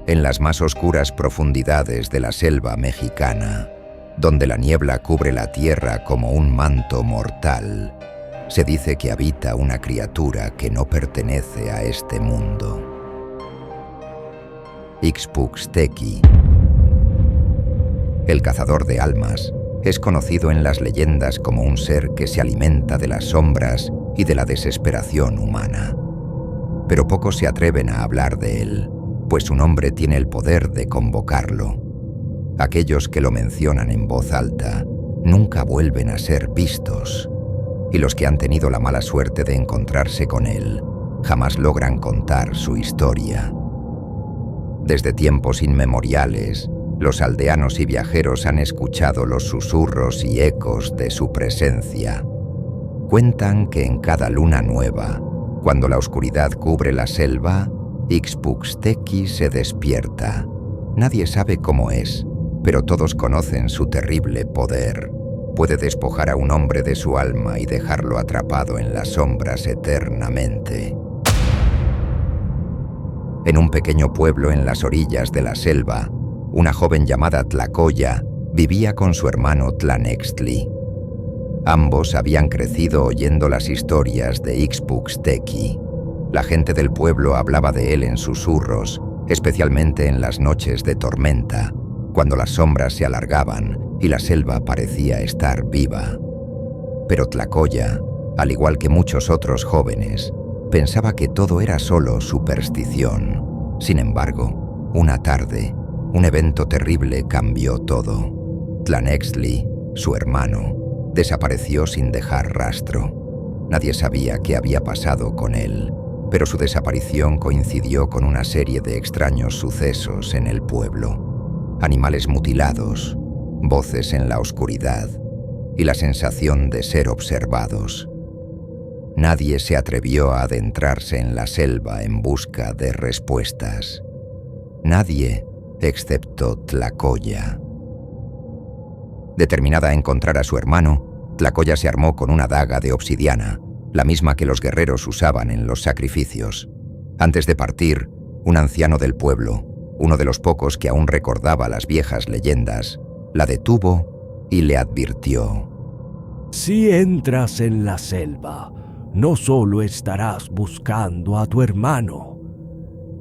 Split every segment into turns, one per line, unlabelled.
En las más oscuras profundidades de la selva mexicana, donde la niebla cubre la tierra como un manto mortal, se dice que habita una criatura que no pertenece a este mundo. Ixpuxtequi, el cazador de almas, es conocido en las leyendas como un ser que se alimenta de las sombras y de la desesperación humana. Pero pocos se atreven a hablar de él, pues su nombre tiene el poder de convocarlo. Aquellos que lo mencionan en voz alta nunca vuelven a ser vistos, y los que han tenido la mala suerte de encontrarse con él jamás logran contar su historia. Desde tiempos inmemoriales, los aldeanos y viajeros han escuchado los susurros y ecos de su presencia. Cuentan que en cada luna nueva, cuando la oscuridad cubre la selva, Ixpuxtequi se despierta. Nadie sabe cómo es, pero todos conocen su terrible poder. Puede despojar a un hombre de su alma y dejarlo atrapado en las sombras eternamente. En un pequeño pueblo en las orillas de la selva, una joven llamada Tlacoya vivía con su hermano Tlanextli. Ambos habían crecido oyendo las historias de Ixpuxtequi. La gente del pueblo hablaba de él en susurros, especialmente en las noches de tormenta, cuando las sombras se alargaban y la selva parecía estar viva. Pero Tlacoya, al igual que muchos otros jóvenes, pensaba que todo era solo superstición. Sin embargo, una tarde, un evento terrible cambió todo. Tlanextli, su hermano, desapareció sin dejar rastro. Nadie sabía qué había pasado con él, pero su desaparición coincidió con una serie de extraños sucesos en el pueblo. Animales mutilados, voces en la oscuridad y la sensación de ser observados. Nadie se atrevió a adentrarse en la selva en busca de respuestas. Nadie, excepto Tlacoya. Determinada a encontrar a su hermano, Tlacoya se armó con una daga de obsidiana, la misma que los guerreros usaban en los sacrificios. Antes de partir, un anciano del pueblo, uno de los pocos que aún recordaba las viejas leyendas, la detuvo y le advirtió:
Si entras en la selva, no solo estarás buscando a tu hermano.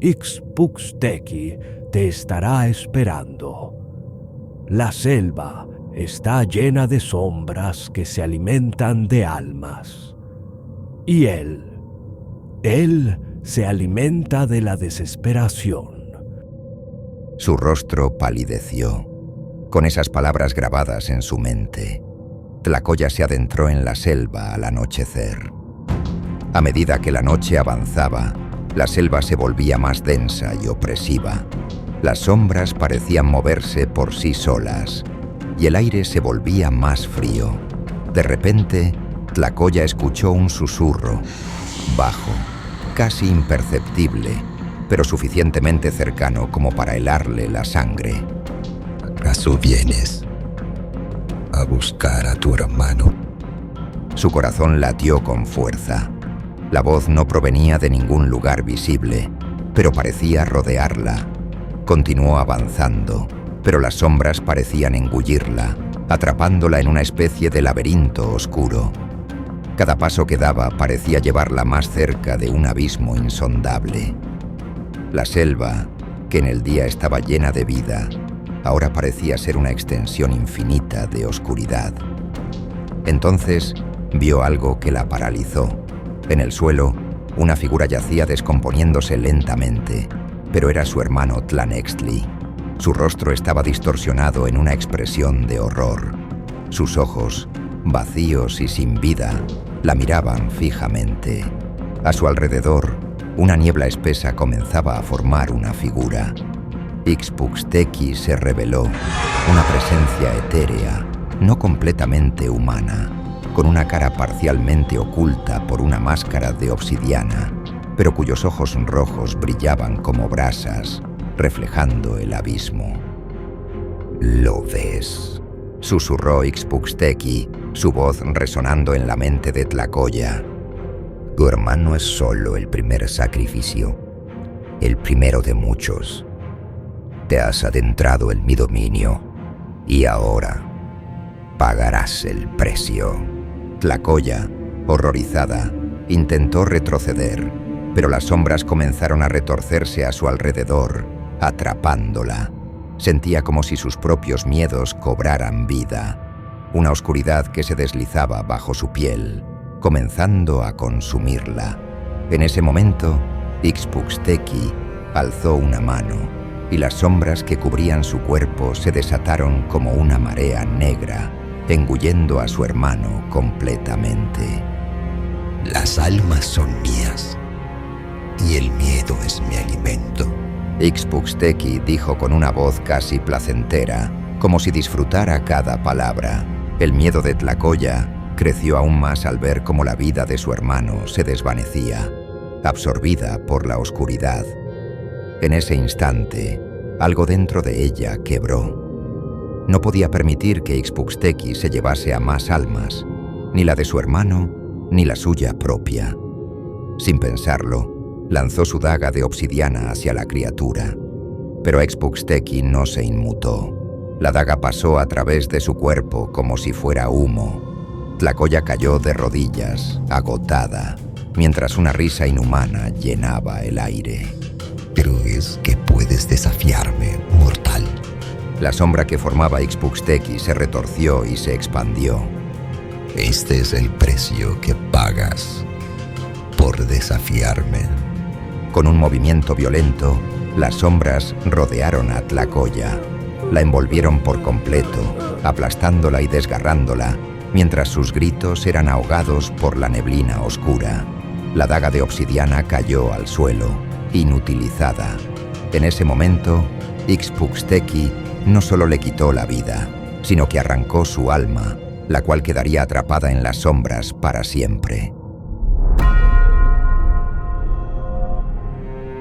Ixpuxtequi te estará esperando. La selva está llena de sombras que se alimentan de almas. Y él se alimenta de la desesperación.
Su rostro palideció, con esas palabras grabadas en su mente. Tlacoya se adentró en la selva al anochecer. A medida que la noche avanzaba, la selva se volvía más densa y opresiva. Las sombras parecían moverse por sí solas, y el aire se volvía más frío. De repente, Tlacoya escuchó un susurro, bajo, casi imperceptible, pero suficientemente cercano como para helarle la sangre.
¿Acaso vienes a buscar a tu hermano?
Su corazón latió con fuerza. La voz no provenía de ningún lugar visible, pero parecía rodearla. Continuó avanzando, pero las sombras parecían engullirla, atrapándola en una especie de laberinto oscuro. Cada paso que daba parecía llevarla más cerca de un abismo insondable. La selva, que en el día estaba llena de vida, ahora parecía ser una extensión infinita de oscuridad. Entonces vio algo que la paralizó. En el suelo, una figura yacía descomponiéndose lentamente, pero era su hermano Tlanextli. Su rostro estaba distorsionado en una expresión de horror. Sus ojos, vacíos y sin vida, la miraban fijamente. A su alrededor, una niebla espesa comenzaba a formar una figura. Ixpuxtequi se reveló, una presencia etérea, no completamente humana, con una cara parcialmente oculta por una máscara de obsidiana, pero cuyos ojos rojos brillaban como brasas, reflejando el abismo.
¿Lo ves?,
susurró Ixpuxtequi, su voz resonando en la mente de Tlacoya.
Tu hermano es solo el primer sacrificio, el primero de muchos. Te has adentrado en mi dominio y ahora pagarás el precio.
Tlacoya, horrorizada, intentó retroceder, pero las sombras comenzaron a retorcerse a su alrededor, atrapándola. Sentía como si sus propios miedos cobraran vida, una oscuridad que se deslizaba bajo su piel, comenzando a consumirla. En ese momento, Ixpuxtequi alzó una mano y las sombras que cubrían su cuerpo se desataron como una marea negra, engullendo a su hermano completamente.
Las almas son mías y el miedo es mi alimento.
Ixpuxtequi dijo con una voz casi placentera, como si disfrutara cada palabra. El miedo de Tlacoya creció aún más al ver cómo la vida de su hermano se desvanecía, absorbida por la oscuridad. En ese instante, algo dentro de ella quebró. No podía permitir que Ixpuxtequi se llevase a más almas, ni la de su hermano, ni la suya propia. Sin pensarlo, lanzó su daga de obsidiana hacia la criatura, pero Ixpuxtequi no se inmutó. La daga pasó a través de su cuerpo como si fuera humo. Tlacoya cayó de rodillas, agotada, mientras una risa inhumana llenaba el aire.
¿Crees que puedes desafiarme, mortal?
La sombra que formaba Ixpuxtequi se retorció y se expandió.
Este es el precio que pagas por desafiarme.
Con un movimiento violento, las sombras rodearon a Tlacoya. La envolvieron por completo, aplastándola y desgarrándola, mientras sus gritos eran ahogados por la neblina oscura. La daga de obsidiana cayó al suelo, inutilizada. En ese momento, Ixpuxtequi no solo le quitó la vida, sino que arrancó su alma, la cual quedaría atrapada en las sombras para siempre.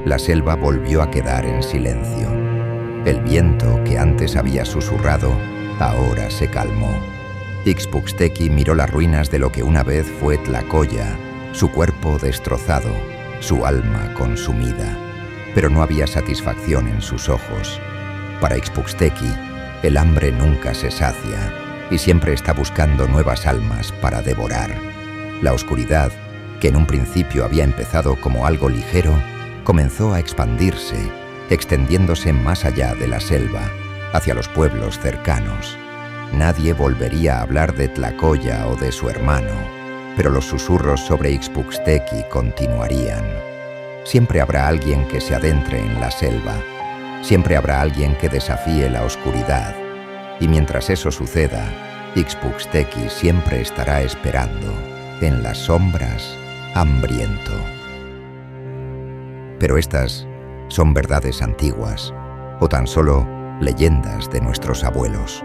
La selva volvió a quedar en silencio. El viento, que antes había susurrado, ahora se calmó. Ixpuxtequi miró las ruinas de lo que una vez fue Tlacoya, su cuerpo destrozado, su alma consumida. Pero no había satisfacción en sus ojos. Para Ixpuxtequi, el hambre nunca se sacia y siempre está buscando nuevas almas para devorar. La oscuridad, que en un principio había empezado como algo ligero, comenzó a expandirse, extendiéndose más allá de la selva, hacia los pueblos cercanos. Nadie volvería a hablar de Tlacoya o de su hermano, pero los susurros sobre Ixpuxtequi continuarían. Siempre habrá alguien que se adentre en la selva, siempre habrá alguien que desafíe la oscuridad, y mientras eso suceda, Ixpuxtequi siempre estará esperando, en las sombras, hambriento. Pero estas son verdades antiguas, o tan solo leyendas de nuestros abuelos.